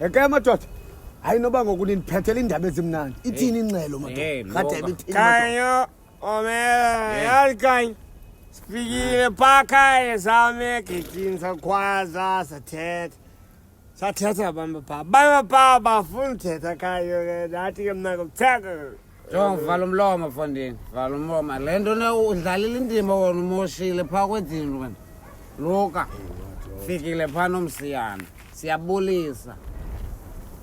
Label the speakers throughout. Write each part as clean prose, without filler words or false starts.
Speaker 1: Eke madoda. Hayi noba ngokuniphathela indaba ezimnandi. Ithini incelo madoda? Kade bithini?
Speaker 2: Kanyo omela yalkany. Spigile pakhaye zame gedini sakhwaza sathetha. Sathetha bamba bafuna uthetha kayo ke nathi ke mna ngokutheka.
Speaker 3: Jong vala umlomo mfondini, vala umlomo. Le nto udlalile indima wona umoshile phaa kwedini wena. Luka. Fikile phaa nomsiyana. Siyabulisa.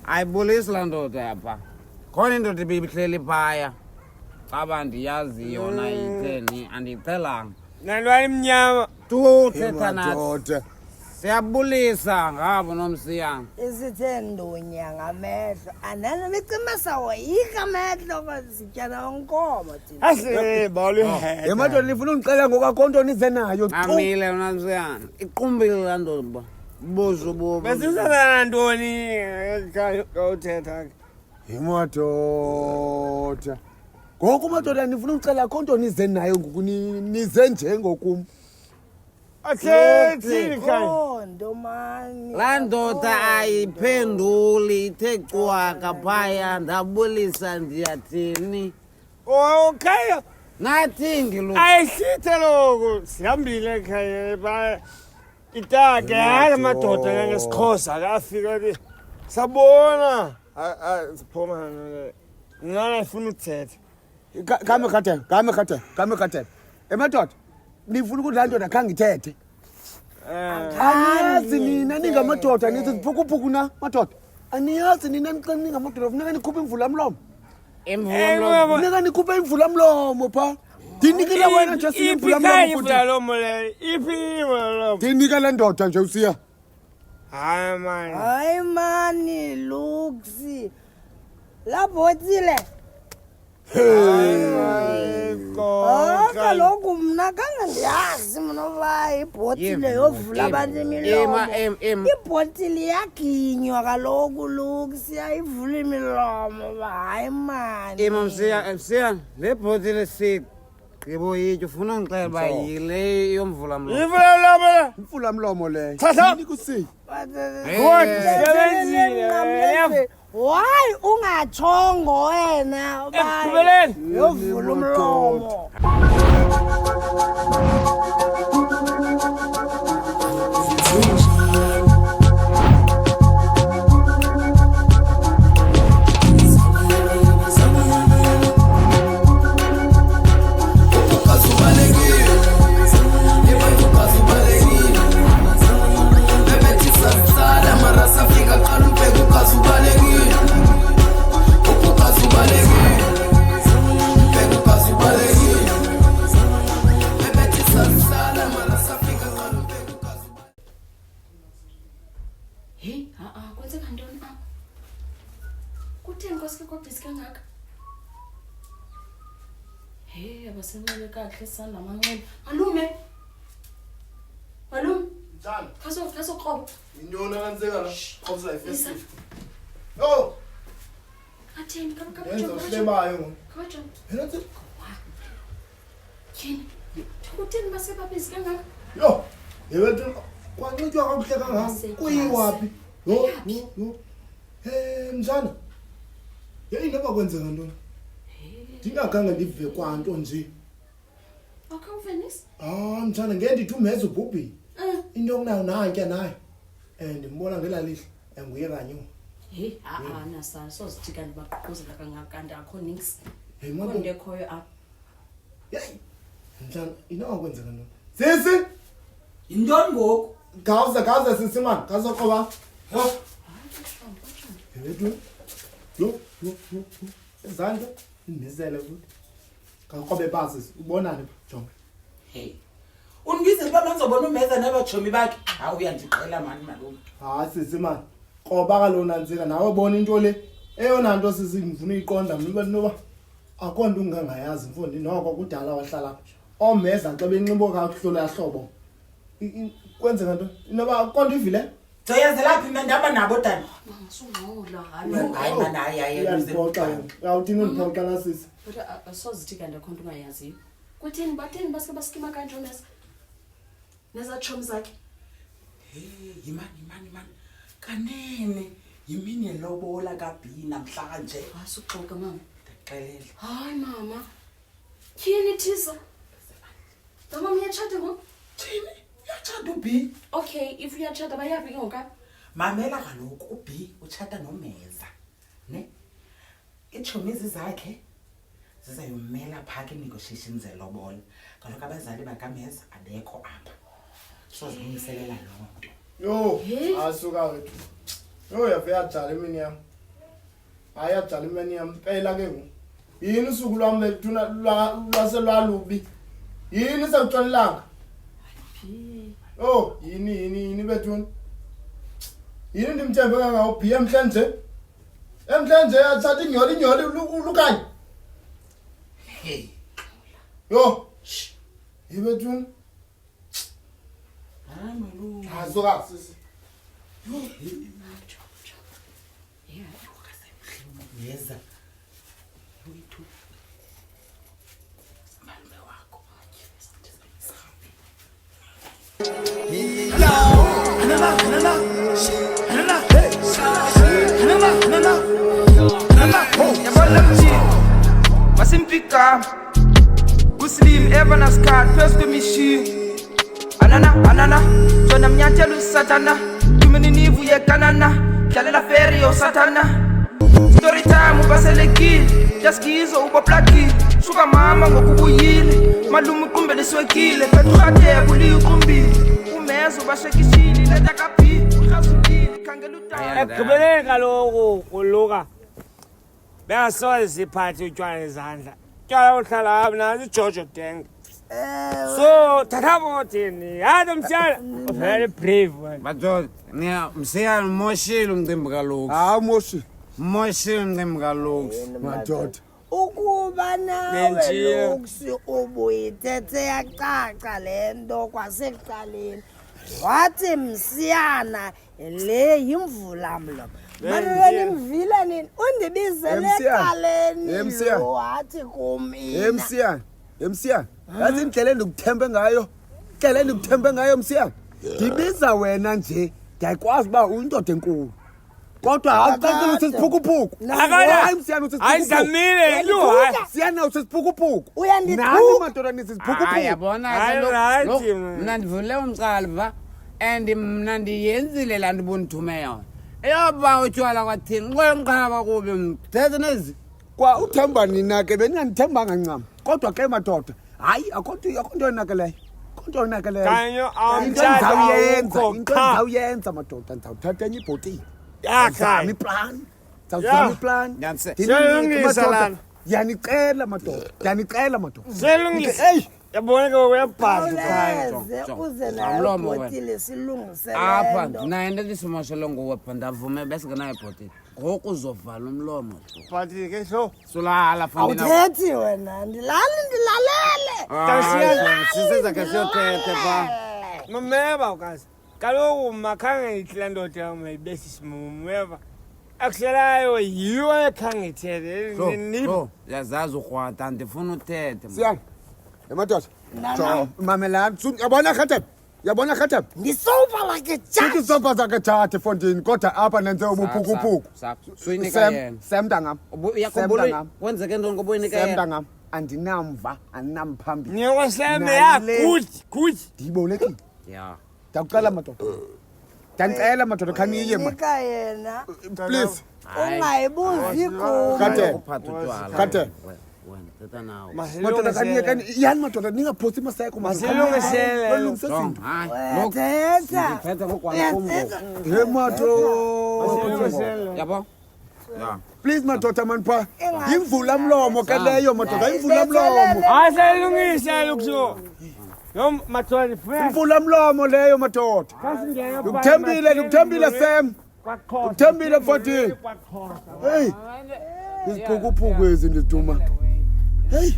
Speaker 3: Ayibulisi laa ndoda yapha. Khona indoda ibihleli phaya. Caba ndiyazi yona itheni andiyixelanga.
Speaker 2: Nantwana imnyama.
Speaker 3: Tuthetha nathi. Siyabulisa ngabo nomsiyana.
Speaker 4: Isithe ndonya ngamehlo anana bicimasa woyika amehlo kwasityana onkomo thina.
Speaker 2: Asi bolu he.
Speaker 1: Yemadoda nifuna ungicela ngokwakhonto nize nayo.
Speaker 3: Amile nomsiyana. Iqumbile laa ndoda. Buzo bobo.
Speaker 2: Besisana ntoni uthetha.
Speaker 1: Yemadoda. Ngoku madoda nifuna ucela khonto nize nayo ngoku nize njengokum.
Speaker 2: Athethi kai.
Speaker 4: Oh ndomani.
Speaker 3: Laa ndoda ayiphenduli ithe cwaka phaya ndabulisa ndiyathini.
Speaker 2: Okay.
Speaker 3: Nathi ngilu.
Speaker 2: Ayisithe lokho sihambile ekhaya ba itake hayi madoda ngesikhosa akafika ke. Sabona siphuma ngana ifuna uthetha.
Speaker 1: Kame khathe. Emadoda. Nifuna ukuthi laa ndoda khange ithethe. Aniyazi nina ningamadoda nithi ziphukuphuku na madoda. Aniyazi nina ningamadoda funeka nikhuphe imvulamlomo.
Speaker 3: Imvulamlomo.
Speaker 1: Funeka nikhuphe imvulamlomo phaa. Ndinikile wena nje
Speaker 2: imvulamlomo le. Imvulamlomo.
Speaker 1: Ndinika le ndoda nje usiya.
Speaker 4: Hayi mani Luxi. Labotile. Kaloku mna kangandiyazi mna uba ibhotile yovula abantu imilomo. Ibhotile yaginywa kaloku Luxi ayivula imilomo hayi mani.
Speaker 3: Msiya le bhotile sigqibo yityo ufuna ungixela uba yile yomvulamlomo.
Speaker 1: Imvulamlomo leyo.
Speaker 2: Thatha.
Speaker 1: Nikusi.
Speaker 4: Why ungatshongo wena
Speaker 2: ekugqibeleni
Speaker 4: yovula umlomo.
Speaker 5: Kwenzeka ntoni apha? Kutheni kwasike kwabhisi kangaka? Hey, abasenxele kakuhle sana amanxele. Malume.
Speaker 6: Njani?
Speaker 5: Khaso qobo.
Speaker 6: Intoni akanseka la? Qobisa ifesti. Yo,
Speaker 5: Atheni
Speaker 6: yenza uhlebayo ngoku.
Speaker 5: Kabajo.
Speaker 6: Phela nje.
Speaker 5: Yini? Kutheni basebabhisi kangaka?
Speaker 6: Yo, yewethu kwanxitywa kakuhle kangaka. Kuyiwaphi? Yo. Mjana. Yini noma kwenzeka ntoni? Ndingakhange ndive kwanto nje.
Speaker 5: Akawuvenisi?
Speaker 6: Mjana ngendithi umheza ubhubhile. Into okunayo nanke nayo. Ndimbona ngelalihle. Nguye kanye.
Speaker 5: Hey, nasana sozijika ndibaqhuquzela kangaka kanti akho nix.
Speaker 6: Hey
Speaker 5: Konke
Speaker 6: mama.
Speaker 5: ekhoyo apha.
Speaker 6: Yayi. Mjana inakwenzeka ntoni? Sisi,
Speaker 3: Yintoni ngoku?
Speaker 6: Gawuza sisi man, qoba. Yo. Izandla indizele futhi. Kaqobe basi ubonani jonga.
Speaker 3: Hey. Ungizile uba manizobona umeza nabatshomi bakhe. Hawu uyandiqela mani malume.
Speaker 6: Sisi man. Qoba kalona nzika nawe bona into le. Eyona nto sisi ngifuna iqonda mina noba akho nto ungangayazi mfundi noko kudala wahlala. Omeza xa benxibo kakuhlola yahlobo. Kwenzeka nto? Inoba konto ivile?
Speaker 3: Joyaze laphi mina ndaba nabo dani.
Speaker 5: Mangasungqola
Speaker 3: Hayi man hayi
Speaker 6: Uyaziphoxa. Uyawuthini undiphoxa la sisi?
Speaker 5: Kodwa asozijika ndakho nto ungayaziyo. Kutheni batheni basike basikima kanjalo neza chomi zakhe?
Speaker 3: Hey, yimani. Kanene
Speaker 7: yimini yelobola kaBhi namhlanje.
Speaker 5: Asuxoka mama.
Speaker 7: Ndixelele.
Speaker 5: Hayi mama. Tyhini Thisa? Mama uyatshata ngoku?
Speaker 7: Thini? Uyatshata uBhi?
Speaker 5: Okay, if uyatshata bayaphi ke ngoku?
Speaker 7: Mamela kaloku uBhi utshata noMeza. Ne? Iitshomizi zakhe zizayommela phaa kwi-negotiations zelobola. Kaloku abazali bakaMeza abekho apha. So zilungiselela loo nto.
Speaker 6: Yo, asuka wethu. Yo, yafeyajala imini yam. Ayajala imini yam phela ke ngoku. Yini usuku lwam lethuna lwaselwalubi? Yini sekutshonelanga? Oh, yini bethuna? Yini ndimthembe kangawuBhi emhlanje? Emhlanje yathatha inyoli ulukanye.
Speaker 7: Hey.
Speaker 6: Yo, yibethuna.
Speaker 7: Hayi malu.
Speaker 6: Asuka sisi.
Speaker 7: Yeza. Uyithu. Malume wakho.
Speaker 8: Masimpika Muslim Evans card first mission Anana Jona mnyathela usatana Tumeni nivu yekanana Dlalela ferry osatana Story time ubaselekile Jaskizo ubaplakile Shuka mama ngokubuyile Malume uqumbele swekile Petruhate buli uqumbile Umezo bashekishile Leta kaPhi ukhazulile Khangela utala
Speaker 2: Ekugqibeleni kaloku kuluka bengasoze siphathe utywala ezandla. Utywala uhlala apha nansi iJojo Tank. So thatha bothini hayi msiyana very brave man.
Speaker 3: Madoda msiyana moshile umcimbi kaloku.
Speaker 1: Hayi moshi.
Speaker 3: Moshile umcimbi kaloku.
Speaker 1: Madoda.
Speaker 4: Ukuba nawe
Speaker 2: Benjiye.
Speaker 4: lokusi ubuyithethe yacaca le nto kwasekuqaleni wathi msiyana le yimvula mlomo
Speaker 2: Benjiye.
Speaker 4: manje ngivile nini undibizele
Speaker 1: Msiyana.
Speaker 4: eqaleni
Speaker 1: Msiyana.
Speaker 4: lo wathi kumina
Speaker 1: Msiyana. Yazi indlela endikuthembe ngayo. Indlela endikuthembe ngayo Msiyana. Ndibiza wena nje. Ngiyakwazi uba uyindoda enkulu. Kodwa awucacile usisiphukuphuku. Hayi Msiyana usisiphukuphuku.
Speaker 2: Ayizamile you hayi.
Speaker 1: Siyana usisiphukuphuku.
Speaker 4: Uyandithuka.
Speaker 1: Nani madoda nisisiphukuphuku.
Speaker 3: Hayi yabona
Speaker 2: Hayi,
Speaker 3: ke
Speaker 2: right,
Speaker 3: lo
Speaker 2: man.
Speaker 3: mna ndivule umcalva and mna ndiyenzile laa nto bondithume yona. Eyoba utywala kwathini nqwenqaba kubi mthethe nezi.
Speaker 1: Kwa uthemba nina ke beningandithembanga ncam. Kodwa ke madoda, hayi akho nto yonakeleyo. Konto yonakeleyo.
Speaker 2: Kanyo
Speaker 1: Into endizawuyenza madoda ndizawuthatha enye ibhotile. Ndizame iplan. Ndizawuzama iplan.
Speaker 2: Siyalungisa lana.
Speaker 1: Ndiyanicela madoda.
Speaker 2: Siyalungisa. Hey, yabona ke uyabhaza phansi.
Speaker 4: Uleze uze
Speaker 3: Amlomo
Speaker 4: nayo
Speaker 3: wena.
Speaker 4: bhotile silungisele
Speaker 3: Apha
Speaker 4: nto.
Speaker 3: ndinayo into endisimoshele nguwe pha ndavume besingenayo ibhotile. Ngoku uzovala umlomo.
Speaker 2: But ke so
Speaker 3: Sulala fambina.
Speaker 4: Awuthethi wena ndilalele
Speaker 3: Sisiza ke siyothethe pha.
Speaker 2: Mameva ukazi. Kaloku makhange ithi ndoda yami besisimumeva. Akuhlelayo yiyo ekhangithele
Speaker 3: So, yazazi ukrwata andifuna uthethe.
Speaker 1: Siyana. Emadoda. Jo, mamelani. Yabona khathep.
Speaker 4: ndisofa like a
Speaker 1: Sithi
Speaker 4: judge
Speaker 1: sofa zakhe thathe fondini kodwa apha nenze ubuphukupuku.
Speaker 3: Suyinika yena.
Speaker 1: Sam mntangam.
Speaker 3: Yakhumbula kwenzeke ntoni ngoba uyinika
Speaker 1: Sam
Speaker 3: yena.
Speaker 1: mntangam. Andinamva, andinamphambili.
Speaker 2: Ngiyokuhlembe ya good.
Speaker 1: Ndiyibolekile.
Speaker 3: Ya.
Speaker 1: Ndiyakucela madoda. Ndiyacela madoda khaniye ma.
Speaker 4: nika yena
Speaker 1: Please.
Speaker 4: ungayibuzi igqubu
Speaker 1: Kade.
Speaker 3: Uphatha utywala.
Speaker 1: Kade.
Speaker 3: Wena thetha nawe.
Speaker 1: Madoda khaniye yani madoda ningaphosi maseko
Speaker 2: Masilungisele.
Speaker 1: Balungise
Speaker 3: Strong.
Speaker 1: izinto.
Speaker 3: Hayi. Look.
Speaker 4: uyathetha
Speaker 3: Ndithetha ngokwankombo.
Speaker 1: Hey madoda.
Speaker 3: Yabo? Ya.
Speaker 1: Please madoda manpha. Yimvula mlomo ke leyo madoda, yimvula mlomo.
Speaker 2: Aselungisa lokho. Yo mathoni friend.
Speaker 1: Yimvula mlomo leyo madoda. Ukuthembile Sam. Ukuthembile mfodini. Hey. Isiphukuphuku ezi ndiduma. Hey.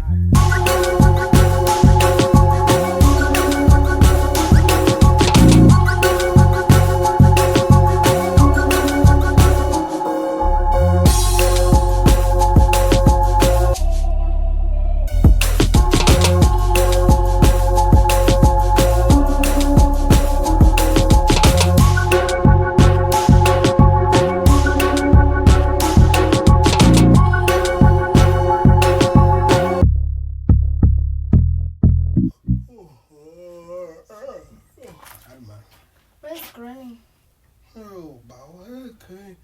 Speaker 6: Hey,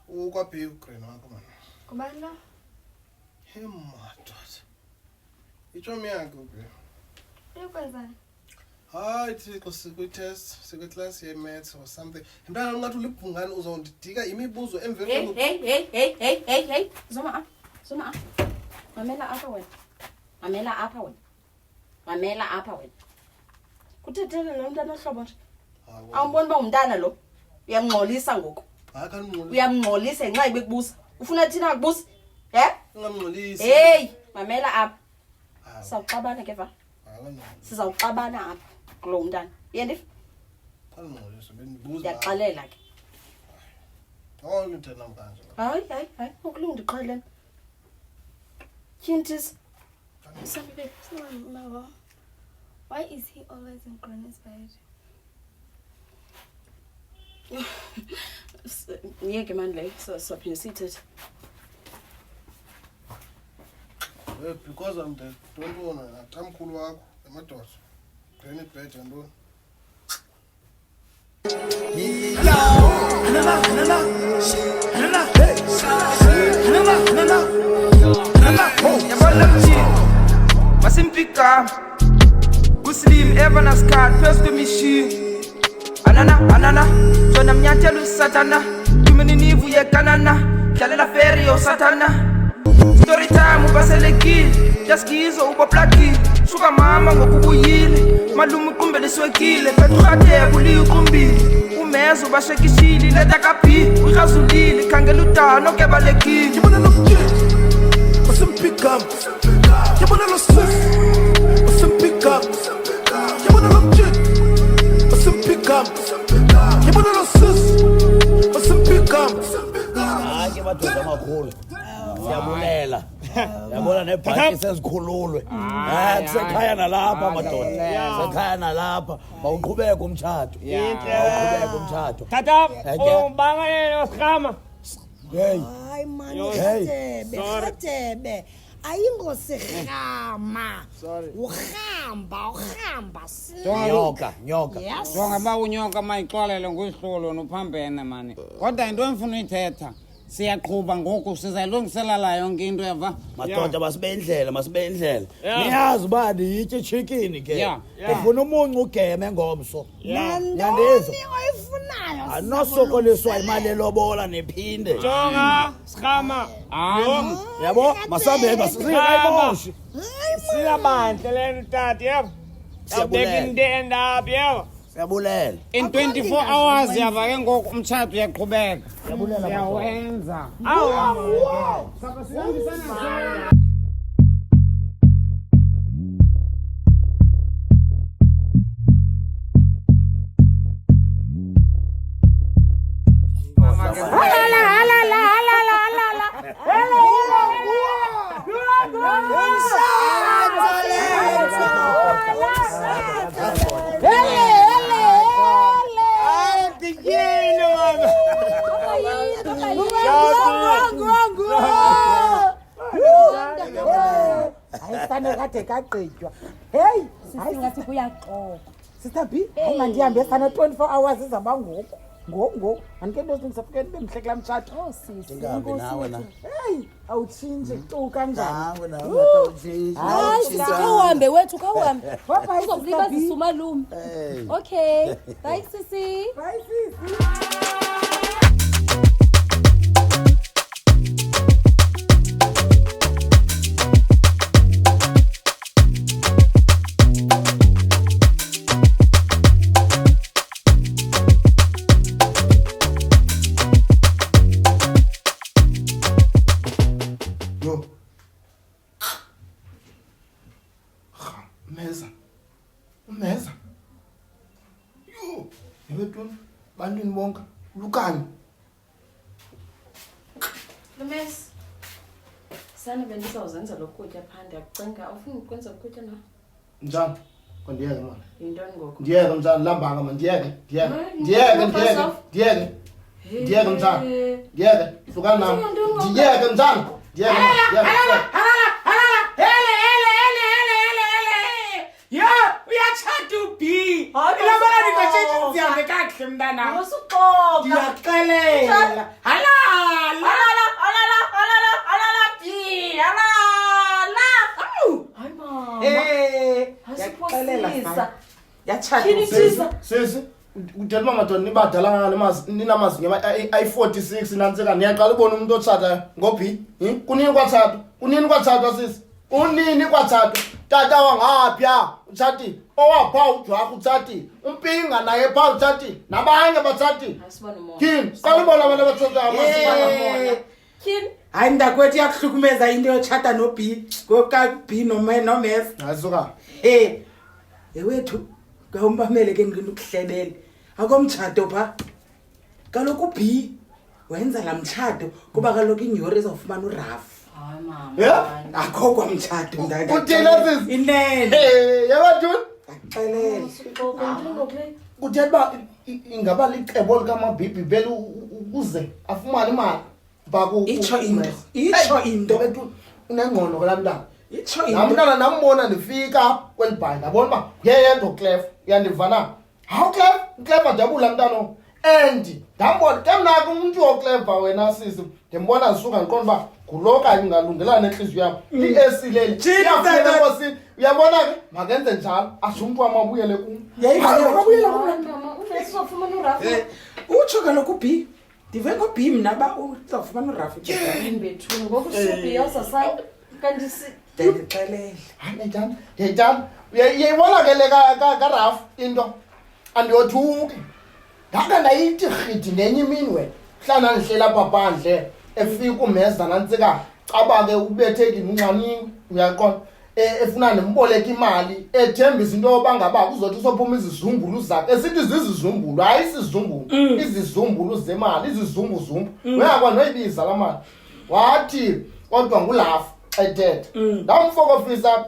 Speaker 6: ukwabhi ugreen wakho man.
Speaker 9: Ngubani lo?
Speaker 6: Hey madoda. Itshomi yakhe ubhe.
Speaker 9: Uyokwenzani?
Speaker 6: Hayi thixo sikwi-test, sikwi-class ye-maths or something. Mntana ungathi ulibhungane uzondidika imibuzo emveni
Speaker 5: Hey. Zoma. Mamela apha wena. Kuthethele lo mntana ohlobo nje. Awumboni uba umntana lo? Uyamngxolisa ngoku.
Speaker 6: Hayi kaningxolisa.
Speaker 5: Uyamngxolisa ngenxa ibekubusa. Ufuna thina akubusa?
Speaker 6: Ungamngxolisi.
Speaker 5: Hey, mamela apha. Sawuxabana ke va. Sizawuxabana apha kulo mntana. Yendif?
Speaker 6: Kaningxolisa bendibuza.
Speaker 5: Ndiyaxelela ke.
Speaker 6: Awuni thina mkanje.
Speaker 5: Hayi, ukulunga ndiqhelene. Tyhintisa.
Speaker 9: Mama, why is he always in Granny's bed?
Speaker 5: Ngiyeke mani leyo sophinde siyithethe.
Speaker 6: Because I'm dead. Don't worry. Tamkhulu wakho emadoda. Granny bed yantoni?
Speaker 8: Yabona mjini masimpika kuslim Evans card first to machine anana sona mnyathelo satana tumeni nivu yekanana dlalela ferry yo satana story time ubaselekile jaskizo uboplaki shuka mama ngokubuyile malume qumbe leswekile petrathe kuliqombile umezo ubashekishile leta kaphi ukhazulile khangela utano kebalekile
Speaker 10: Yibona lo mjini masimpika Yibona lo sis masimpika Yibona lo mjini masimpika Yibona lo sis masimpika
Speaker 1: Hayi madoda amakhulu. Siyabulela. Yabona nebhaki sezikhululwe. Kusekhaya nalapha madoda. Sekhaya nalapha. Mawuqhubeke umthatho. Mawuqhubeke umthatho.
Speaker 2: Tata, ubangane osikhama.
Speaker 1: Hey.
Speaker 4: Hayi mani
Speaker 1: Hey.
Speaker 4: khatebe ayingosirhama urhamba
Speaker 1: Nyoka.
Speaker 4: yes
Speaker 3: Jonga ba unyoka mayixolele ngosihlolo nophambene mani. Kodwa into emfuna uyithetha siyaqhuba ngoku sizayilungiselela yonke into yava.
Speaker 1: Madoda masibe indlela. Niyazi uba ndiyitye chicken ke.
Speaker 3: Yeah.
Speaker 1: Ufuna umuncu ugeme ngomso.
Speaker 4: nantoni oyifunayo
Speaker 1: Anosokoliswa imali elobola nephinde.
Speaker 2: Jonga, sikhama.
Speaker 1: Yabo masabeka singayimoshi.
Speaker 2: Siyabantle lento tata, yebo.
Speaker 1: Siyabulela.
Speaker 2: Into end-up, yebo.
Speaker 1: Siyabulela.
Speaker 3: In 24 hours yava ke ngoku umtshato uyaqhubeka. Siyawenza.
Speaker 11: Ayisane kade kagqitywa. Hey, singathi kuyaxoxa. Sister B, hayi mandihambe sana 24 hours izaba ngoku. Andike into ezingisafike nibe mhle kula mtshato.
Speaker 4: oh sisi
Speaker 1: Ingabe nawe na.
Speaker 11: Hey, awutshintshe tu kanjani?
Speaker 1: Nawe awutshintshi.
Speaker 9: Hayi, sisihambe wethu khawuhambe.
Speaker 11: Bye
Speaker 9: Uzokulibazisa umalume. Okay. Bye sisi.
Speaker 11: Bye sisi.
Speaker 6: Umeza. Yo, yebetuni bantwini bonke lukani.
Speaker 5: Lumes. Sana bendizawuzenza lokutya phande akucinga awufuni ukwenza ukutya na?
Speaker 6: Njani? Kondiyeke manje.
Speaker 5: Yintoni ngoku?
Speaker 6: Ndiyeke mntana lambanga manje ndiyeke. Ndiyeke mntana. Ndiyeke. Hlukana nami. Ndiyeke mntana. Ndiyeke.
Speaker 7: Yo, uyatshata uB. Ilabona nikho
Speaker 3: Sihambe kakuhle mntana.
Speaker 5: Usuqoqa.
Speaker 3: Ndiyaxelela. Halala.
Speaker 5: Hayi mama.
Speaker 3: Asiphosisa.
Speaker 5: Yachathisa.
Speaker 6: Sisi, uthetha uba madoda nibadala ngale ninamazinyo ayi-46 nantsika niyaqala ubona umuntu otshatayo ngobhi. Kunini kwathathwa sisi. Unini kwathathwa. Tata wangapha utshati. Owapha ujwakho utshati. Umpinga naye pha utshati. Nabanye batshati.
Speaker 5: Asibona umoya.
Speaker 6: Kini, qalibona abantu abatshatayo
Speaker 5: Umoya. Kini.
Speaker 11: Hayi mntakwethu iyakuhlukumeza into yotshata no-B ngoka-B nomesi.
Speaker 6: Asuka.
Speaker 11: Ewethu ngawumpamele ke ngikuhlebele akomtshato pha kaloku uB wenza laa mtshato kuba kaloku inyhori izawufumana urafu.
Speaker 5: Hayi mama.
Speaker 6: Yeah?
Speaker 11: Akho kwamtshato
Speaker 6: Uthina sisi?
Speaker 11: inene
Speaker 6: Yabathuni?
Speaker 11: xelela
Speaker 6: Kuthetha uba ingaba licebo likamabhibhi beli ukuze afumane imali.
Speaker 11: itsho into
Speaker 6: Bethu unengqondo kulaa mntana.
Speaker 11: itsho
Speaker 6: Laa mntana nambona ndifika kweli bhayi ndabona uba ngeyento uClef uyandiva na. Hawu Clef adabula mntana. And ndambona ke mna ke umuntu woCleva wena sisi ndimbona ndisuka ndiqonda uba ngulo kanye ngalungelana nenhliziyo yam. I-esileli iyafuna nkosini. Uyabona ke makenze njalo asho umuntu wam abuyele kum.
Speaker 5: Mama, ufuna urafu.
Speaker 11: utsho kaloku uB ndive ngo-B mna uba uzawufumana urafu.
Speaker 5: Bethu ngoku subhiyosa sayo kanti
Speaker 11: ndixelele
Speaker 6: Ndiyayithanda. Uyayibona ke le kaRafu into andiyothuki. Ndakhe ndayithi rhidi ngenye imini wena. Hlala ndihlela apha phandle efika umeza nantsika caba ke ubethekile unxaniwe uyaqonda. Efuna nemboleka imali ethembisa into yoba ngaba kuzothi sophuma izizumbulu zakhe esithi zizizumbulu hayi isizumbulu izizumbulu zemali izizumbuzumbu uyakwa noyibiza la mali wathi kodwa ngulafu ethetha ndamfokofisa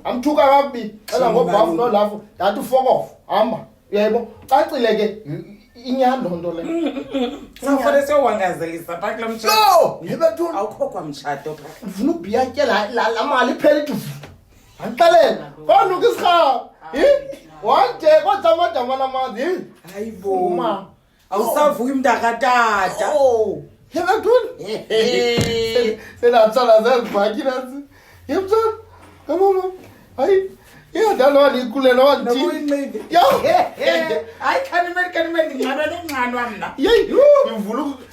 Speaker 6: amthuka kakubi xela ngobhafu nolafu ndathi ufokofa hamba uyayibona cacile ke inyando nto le
Speaker 11: safane sewangazelisa pha kulaa mtshato.
Speaker 6: no yebethuni
Speaker 11: awukho kwamtshato pha
Speaker 6: ndifuna ubhiyatye la mali iphela ithi andixelela kwanuka isirhawu wande kodzamadama namanzi
Speaker 11: hayi bo awusavuyi mntakatata.
Speaker 6: yebethuni senatsala zezibhakile nsi yebutshana amama hayi iyadala wandikulela wandithini
Speaker 11: hayi khanimeni ndinxabe nenqanwa mna.
Speaker 6: yeyi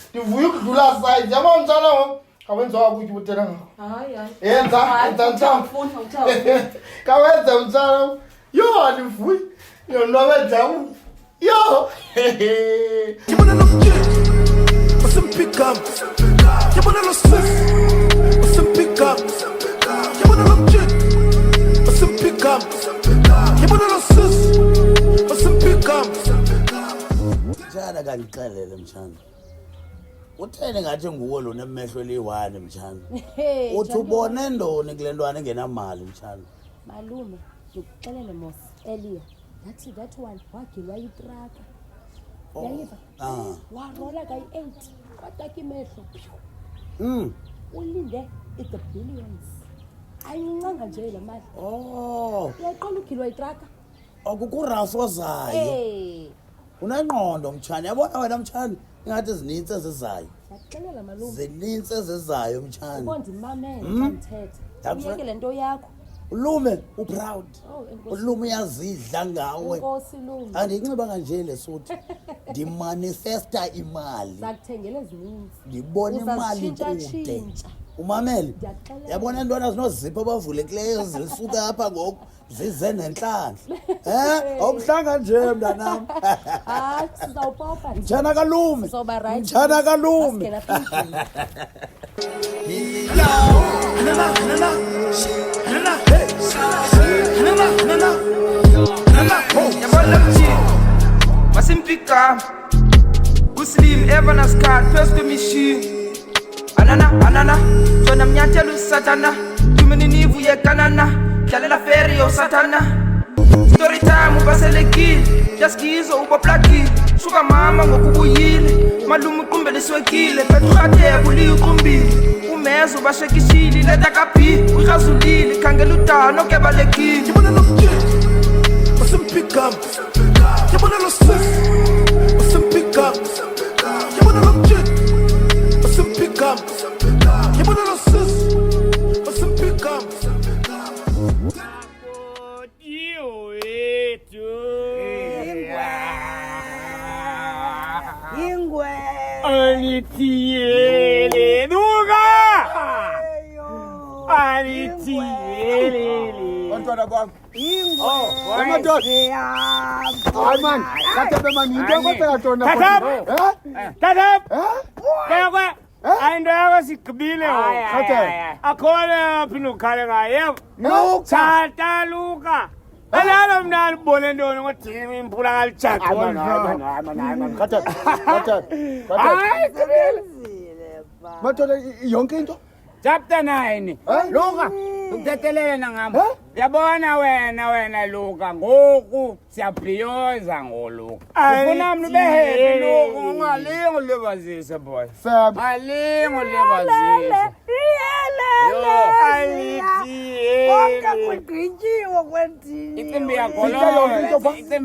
Speaker 6: ndivuya ukudlula sayidi yaba mtshana wam kawenza wakutya ubutela ngako
Speaker 5: hayi.
Speaker 6: yenza mtshana kawenze mtshana yo andivuyi yonwabe jamu yo
Speaker 10: Yabona lo mjini Usimpika Yabona lo sis Usimpika Yabona lo mjini Usimpika Yabona lo sis Usimpika
Speaker 1: Mtshana kandixelele mtshana. Utheni ngathi nguwe lo nemehlo eliyi-1 mtshana. Uthi ubone ndoni kule ntwana engenamali mtshana.
Speaker 12: Malume ndikuxelele mos earlier ngathi that one wagilwa yitraka yayiva warola kayi-8 wataka imehlo ulinde the billions ayincanga nje la mali uyaqonda ugilwa yitraka
Speaker 1: akukurafu ozayo unengqondo mtshana yabona wena mtshana ingathi zinintsi ezizayo
Speaker 12: ndiyakuxelela malume
Speaker 1: zinintsi ezizayo mtshana
Speaker 12: ubo ndimamele xa ndithetha uyeke le nto yakho
Speaker 1: ulume uproud ulume uyazidla ngawe
Speaker 12: Enkosi lume
Speaker 1: andiyinxiba kanje le suthi ndimanifesta imali
Speaker 12: zakuthengela ezininzi
Speaker 1: ndibona imali kude umamele yabona ntwana zinozipho abavulekileyo zilisuka apha ngoku zize nentlahla awubuhlanga nje mntanam
Speaker 12: hayi sizawupopa
Speaker 1: mtshana kalume mtshana kalume
Speaker 8: Yabona mjini Masimpika Uslim Evanas card First to machine Anana Sona mnyathelo usatana Tumeninivu yekanana Dlalela ferry yosatana Story time ubaselekile Jaskizo ubaplakile Shuka mama ngokubuyile Malume uqumbele iswekile Petrate kuliuqumbile Umezo ubashekishile Leta kaphi Ukhazulile Khangela udano kebalekile
Speaker 10: Yabona lo mjini usimpikam yabona lo sis usimpikam yabona lo mjid usimpikam yabona lo sis usimpikam
Speaker 4: Ingwe.
Speaker 2: Anitiele Luka. Anitiele.
Speaker 1: Bantwana bam.
Speaker 4: Ingwe.
Speaker 1: Amadoda. Hayi man, kathabe man into kodwa yatona.
Speaker 2: Tatap. Kekwe. Ayinto yakho sigqibile ngoku. Akhona phi nokhale ngaye.
Speaker 1: Luka.
Speaker 2: Tata Luka. Alalo mna alibone ntoni ngodini imphula ngalijaqa.
Speaker 1: Hayi man, kathabe. Madoda yonke into.
Speaker 3: Chapter 9. Luka, ukuthethelele nangam. Uyabona wena Luka, ngoku siyabhiyoza ngoluka. Ufuna mntu behappy Luka, ungalinga ulibazise boy.
Speaker 1: Sam.
Speaker 3: Alinga ulibazise.
Speaker 4: Konke kugqityiwe kwendini.
Speaker 3: Icimbi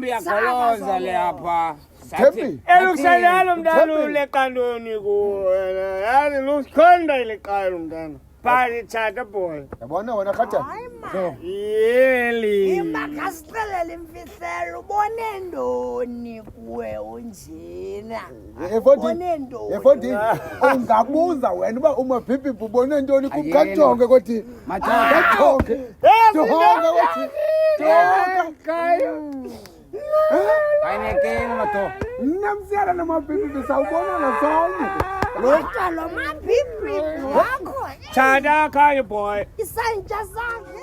Speaker 3: yagoloza le apha.
Speaker 1: Thembi.
Speaker 2: Elukusalalo mntana leqandoni kuwena. Yazi lusikhonda ileqaya lo mntana. Phali tshata boy.
Speaker 1: Yabona wena kathabe.
Speaker 2: Yeli.
Speaker 4: Imakasixelele imfihlelo ubone ntoni kuwe unjena.
Speaker 1: Efondini. Ungabuza wena uba umabhibhi ubone ntoni kukajonge kodwa. Kajonge. Jonge kodwa.
Speaker 3: Ayinekeni mato.
Speaker 1: Namsiyana namabhibhi besawubona nasonye.
Speaker 4: Kodwa lo mabhibhi wakho.
Speaker 2: Tshata khayo boy.
Speaker 4: Isantya sakhe.